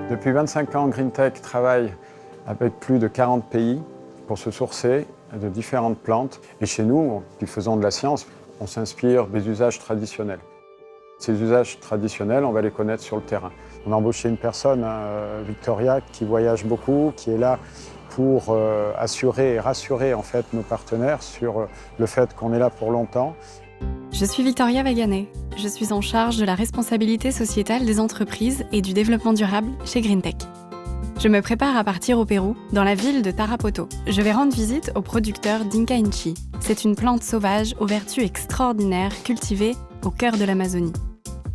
Depuis 25 ans, GreenTech travaille avec plus de 40 pays pour se sourcer de différentes plantes. Et chez nous, qui faisons de la science, on s'inspire des usages traditionnels. Ces usages traditionnels, on va les connaître sur le terrain. On a embauché une personne, Victoria, qui voyage beaucoup, qui est là pour assurer et rassurer en fait, nos partenaires sur le fait qu'on est là pour longtemps. Je suis Victoria Vaganet. Je suis en charge de la responsabilité sociétale des entreprises et du développement durable chez GreenTech. Je me prépare à partir au Pérou, dans la ville de Tarapoto. Je vais rendre visite au producteur d'Inca Inchi. C'est une plante sauvage aux vertus extraordinaires cultivée au cœur de l'Amazonie.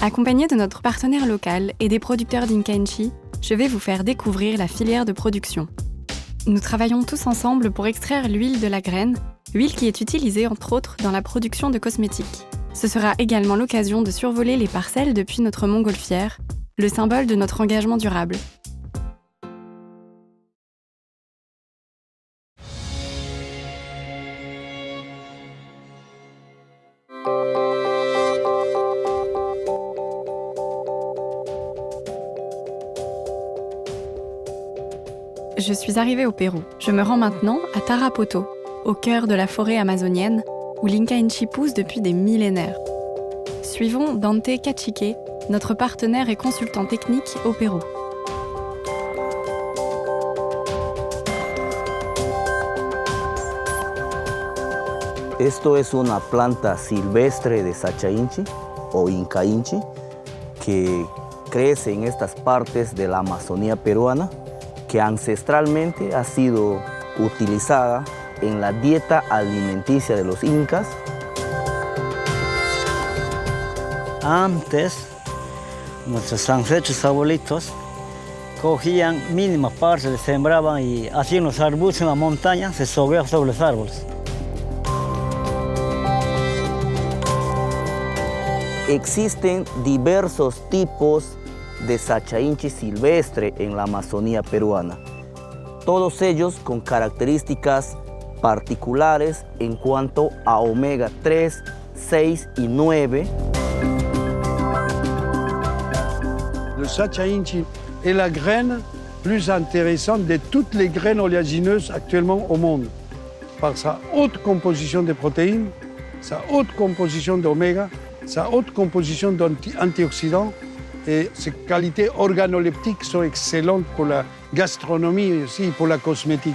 Accompagnée de notre partenaire local et des producteurs d'Inca Inchi, je vais vous faire découvrir la filière de production. Nous travaillons tous ensemble pour extraire l'huile de la graine, huile qui est utilisée entre autres dans la production de cosmétiques. Ce sera également l'occasion de survoler les parcelles depuis notre montgolfière, le symbole de notre engagement durable. Je suis arrivée au Pérou. Je me rends maintenant à Tarapoto, au cœur de la forêt amazonienne, où l'Inca Inchi pousse depuis des millénaires. Suivons Dante Cachique, notre partenaire et consultant technique au Pérou. Esto es una planta silvestre de Sacha Inchi o Inca Inchi que crece en estas partes de la Amazonía peruana, que ancestralmente ha sido utilizada en la dieta alimenticia de los incas. Antes, nuestros ancestros abuelitos cogían mínimas partes, sembraban y hacían los arbustos en la montaña, se sobre los árboles. Existen diversos tipos de Sacha Inchi silvestre en la Amazonía peruana, todos ellos con características particulares en cuanto a omega 3, 6 y 9. Le Sacha Inchi est la graine plus intéressante de toutes les graines oléagineuses actuellement au monde, par sa haute composition de protéines, sa haute composition d'oméga, sa haute composition d'antioxydants et ses qualités organoleptiques sont excellentes pour la gastronomie et aussi pour la cosmétique.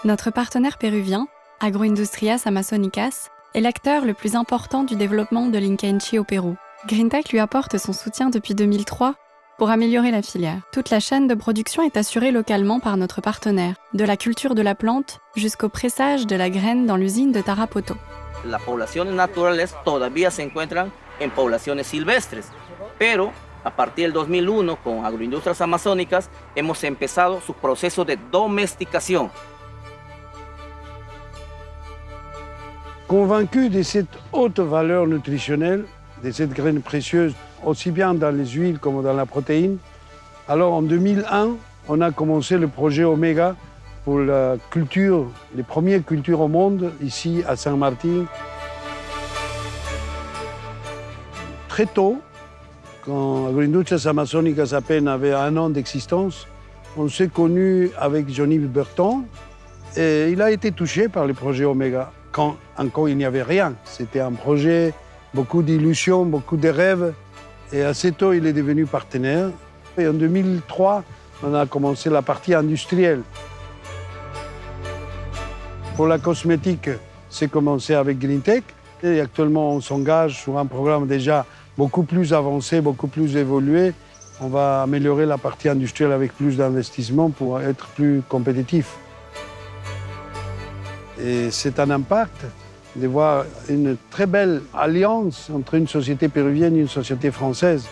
Notre partenaire péruvien, Agroindustrias Amazonicas, est l'acteur le plus important du développement de l'Inca Inchi au Pérou. GreenTech lui apporte son soutien depuis 2003 pour améliorer la filière. Toute la chaîne de production est assurée localement par notre partenaire, de la culture de la plante jusqu'au pressage de la graine dans l'usine de Tarapoto. Las poblaciones naturales todavía se encuentran en poblaciones silvestres, pero a partir del 2001 con Agroindustrias Amazónicas hemos empezado su proceso de domesticación. Convaincu de cette haute valeur nutritionnelle, de cette graine précieuse, aussi bien dans les huiles comme dans la protéine, alors en 2001, on a commencé le projet Omega pour la culture, les premières cultures au monde, ici à Saint-Martin. Très tôt, quand Agroindustrias Amazónicas à peine avait 1 an d'existence, on s'est connu avec Johnny Burton et il a été touché par le projet Omega. Quand encore il n'y avait rien. C'était un projet, beaucoup d'illusions, beaucoup de rêves. Et assez tôt, il est devenu partenaire. Et en 2003, on a commencé la partie industrielle. Pour la cosmétique, c'est commencé avec GreenTech. Et actuellement, on s'engage sur un programme déjà beaucoup plus avancé, beaucoup plus évolué. On va améliorer la partie industrielle avec plus d'investissement pour être plus compétitif. Et c'est un impact de voir une très belle alliance entre une société péruvienne et une société française.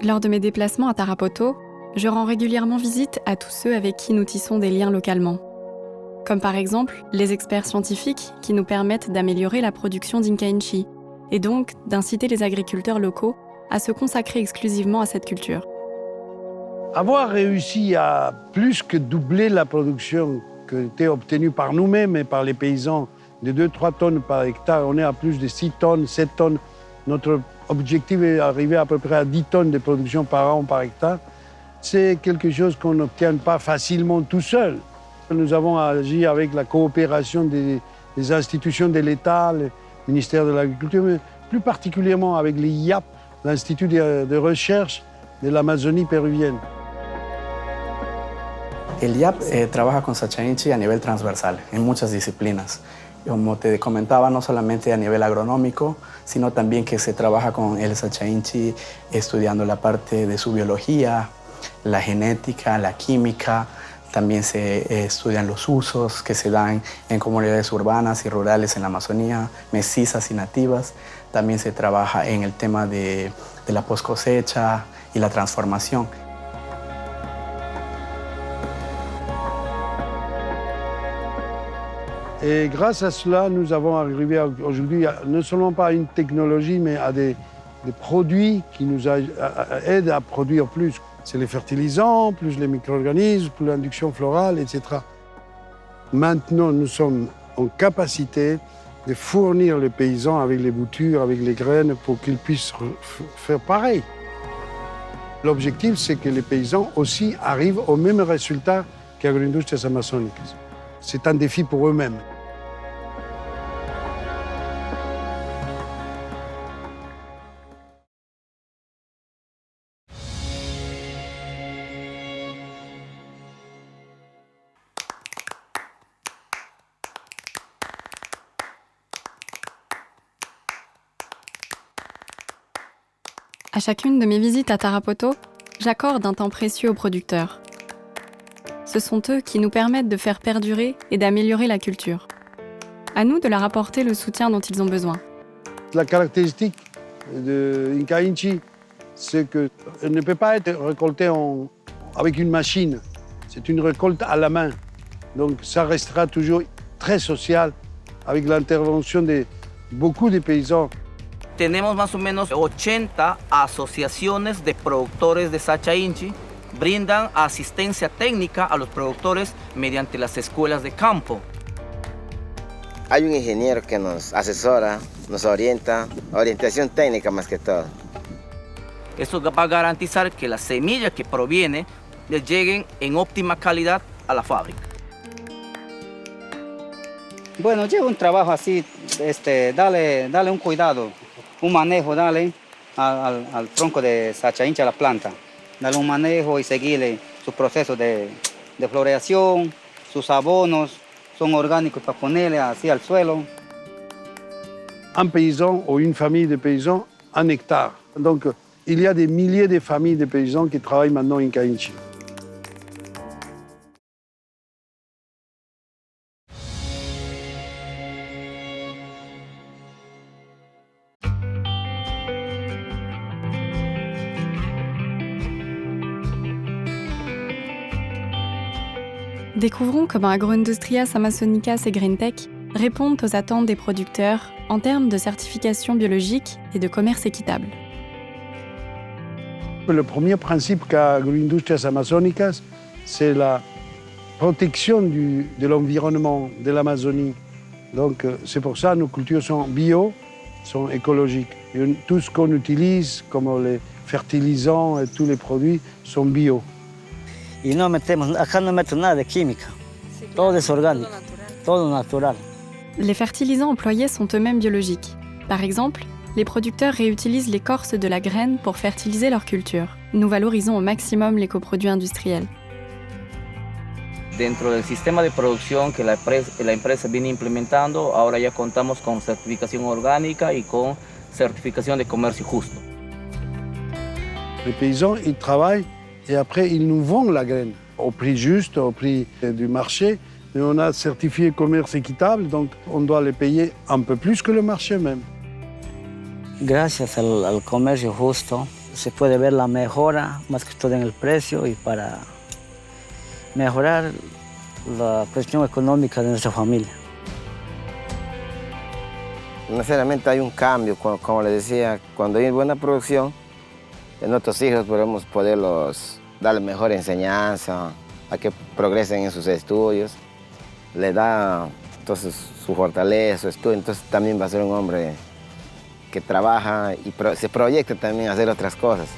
Lors de mes déplacements à Tarapoto, je rends régulièrement visite à tous ceux avec qui nous tissons des liens localement. Comme par exemple les experts scientifiques qui nous permettent d'améliorer la production d'inka-inchi et donc d'inciter les agriculteurs locaux à se consacrer exclusivement à cette culture. Avoir réussi à plus que doubler la production qui était obtenue par nous-mêmes et par les paysans de 2-3 tonnes par hectare, on est à plus de 6 tonnes, 7 tonnes. Notre objectif est d'arriver à peu près à 10 tonnes de production par an par hectare. C'est quelque chose qu'on n'obtient pas facilement tout seul. Nous avons agi avec la coopération des institutions de l'État, le ministère de l'Agriculture, mais plus particulièrement avec l'IAP, l'Institut de recherche de l'Amazonie péruvienne. El IAP trabaja con Sacha Inchi a nivel transversal, en muchas disciplinas. Como te comentaba, no solamente a nivel agronómico, sino también que se trabaja con el Sacha Inchi estudiando la parte de su biología, la genética, la química. También se estudian los usos que se dan en comunidades urbanas y rurales en la Amazonía, mestizas y nativas. También se trabaja en el tema de la post cosecha y la transformación. Et grâce à cela, nous avons arrivé aujourd'hui non seulement pas à une technologie, mais à des produits qui nous aident à produire plus. C'est les fertilisants, plus les micro-organismes, plus l'induction florale, etc. Maintenant, nous sommes en capacité de fournir les paysans avec les boutures, avec les graines, pour qu'ils puissent faire pareil. L'objectif, c'est que les paysans aussi arrivent au même résultat qu'Agroindustrias Amazónicas. C'est un défi pour eux-mêmes. À chacune de mes visites à Tarapoto, j'accorde un temps précieux aux producteurs. Ce sont eux qui nous permettent de faire perdurer et d'améliorer la culture. À nous de leur apporter le soutien dont ils ont besoin. La caractéristique de Inka-Inchi, c'est qu'elle ne peut pas être récoltée avec une machine. C'est une récolte à la main. Donc ça restera toujours très social avec l'intervention de beaucoup de paysans. Tenemos más o menos 80 asociaciones de productores de Sacha Inchi. Brindan asistencia técnica a los productores mediante las escuelas de campo. Hay un ingeniero que nos asesora, nos orienta, orientación técnica más que todo. Eso va a garantizar que las semillas que provienen les lleguen en óptima calidad a la fábrica. Bueno, lleva un trabajo así, dale un cuidado, un manejo, dale al tronco de Sacha Inchi, a la planta. Darle un manejo y seguirle sus procesos de floración, sus abonos, son orgánicos para ponerle así al suelo. Un paysan ou une famille de paysans, un hectare. Donc, il y a des milliers de familles de paysans qui travaillent maintenant en Inka-Inchi. Découvrons comment Agroindustrias Amazonicas et GreenTech répondent aux attentes des producteurs en termes de certification biologique et de commerce équitable. Le premier principe qu'a Agroindustrias Amazónicas, c'est la protection de l'environnement, de l'Amazonie. Donc c'est pour ça que nos cultures sont bio, sont écologiques. Et tout ce qu'on utilise, comme les fertilisants et tous les produits, sont bio. Y no metemos, acá no meto nada de química, todo es orgánico, todo natural. Les fertilisants employés sont eux-mêmes biologiques. Par exemple, les producteurs réutilisent l'écorce de la graine pour fertiliser leur culture. Nous valorisons au maximum les coproduits industriels. Dentro del sistema de producción que la empresa viene implementando, ahora ya contamos con certificación orgánica y con certificación de comercio justo. Les paysans, ils travaillent et après, ils nous vendent la graine au prix juste, au prix du marché. Et on a certifié commerce équitable, donc on doit les payer un peu plus que le marché même. Gracias al comercio justo, se puede ver la mejora, más que todo en el precio y para mejorar la cuestión económica de nuestra familia. Necesariamente hay un cambio, como les decía, cuando hay buena producción, nuestros hijos podemos poderlos darle mejor enseñanza, a que progresen en sus estudios, le da entonces su fortaleza, su estudio, entonces también va a ser un hombre que trabaja y se proyecta también a hacer otras cosas.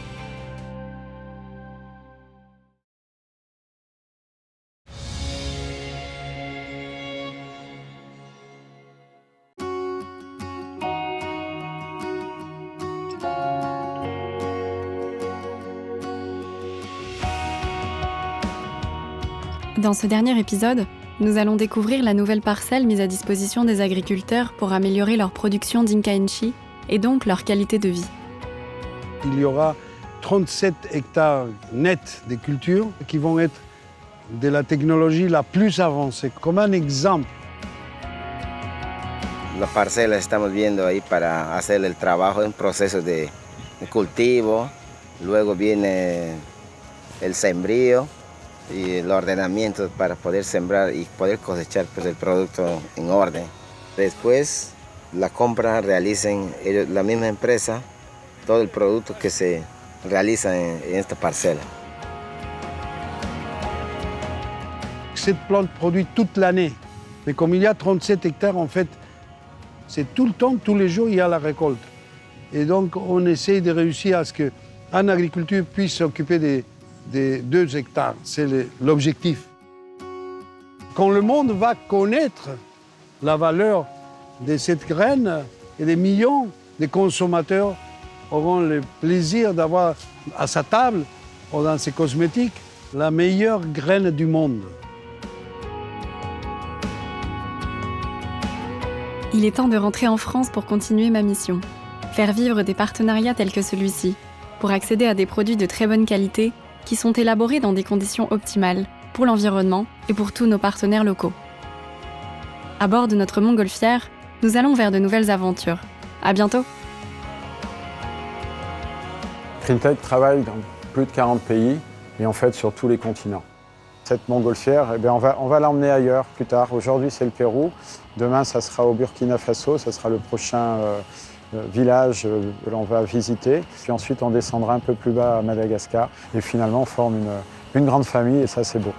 Dans ce dernier épisode, nous allons découvrir la nouvelle parcelle mise à disposition des agriculteurs pour améliorer leur production d'Inca-Inchi et donc leur qualité de vie. Il y aura 37 hectares nets de cultures qui vont être de la technologie la plus avancée. Comme un exemple, Las parcelas estamos viendo ahí para hacer el trabajo, un proceso de cultivo, luego viene el sembrío y el ordenamiento para poder sembrar y poder cosechar pues, el producto en orden. Después la compra realicen ellos, la misma empresa, todo el producto que se realiza en esta parcela. cette plante produit toute l'année. Mais comme il y a 37 hectares, en fait, c'est tout le temps, tous les jours, il y a la récolte. Et donc, on essaie de réussir à ce qu'un agriculteur puisse s'occuper des 2 hectares. C'est l'objectif. Quand le monde va connaître la valeur de cette graine, et des millions de consommateurs auront le plaisir d'avoir à sa table ou dans ses cosmétiques la meilleure graine du monde. Il est temps de rentrer en France pour continuer ma mission. Faire vivre des partenariats tels que celui-ci, pour accéder à des produits de très bonne qualité qui sont élaborés dans des conditions optimales pour l'environnement et pour tous nos partenaires locaux. À bord de notre montgolfière, nous allons vers de nouvelles aventures. À bientôt! GreenTech travaille dans plus de 40 pays et en fait sur tous les continents. Cette montgolfière, eh bien, on va l'emmener ailleurs plus tard. Aujourd'hui, c'est le Pérou. Demain, ça sera au Burkina Faso. Ça sera le prochain village que l'on va visiter. Puis ensuite, on descendra un peu plus bas à Madagascar. Et finalement, on forme une grande famille et ça, c'est beau.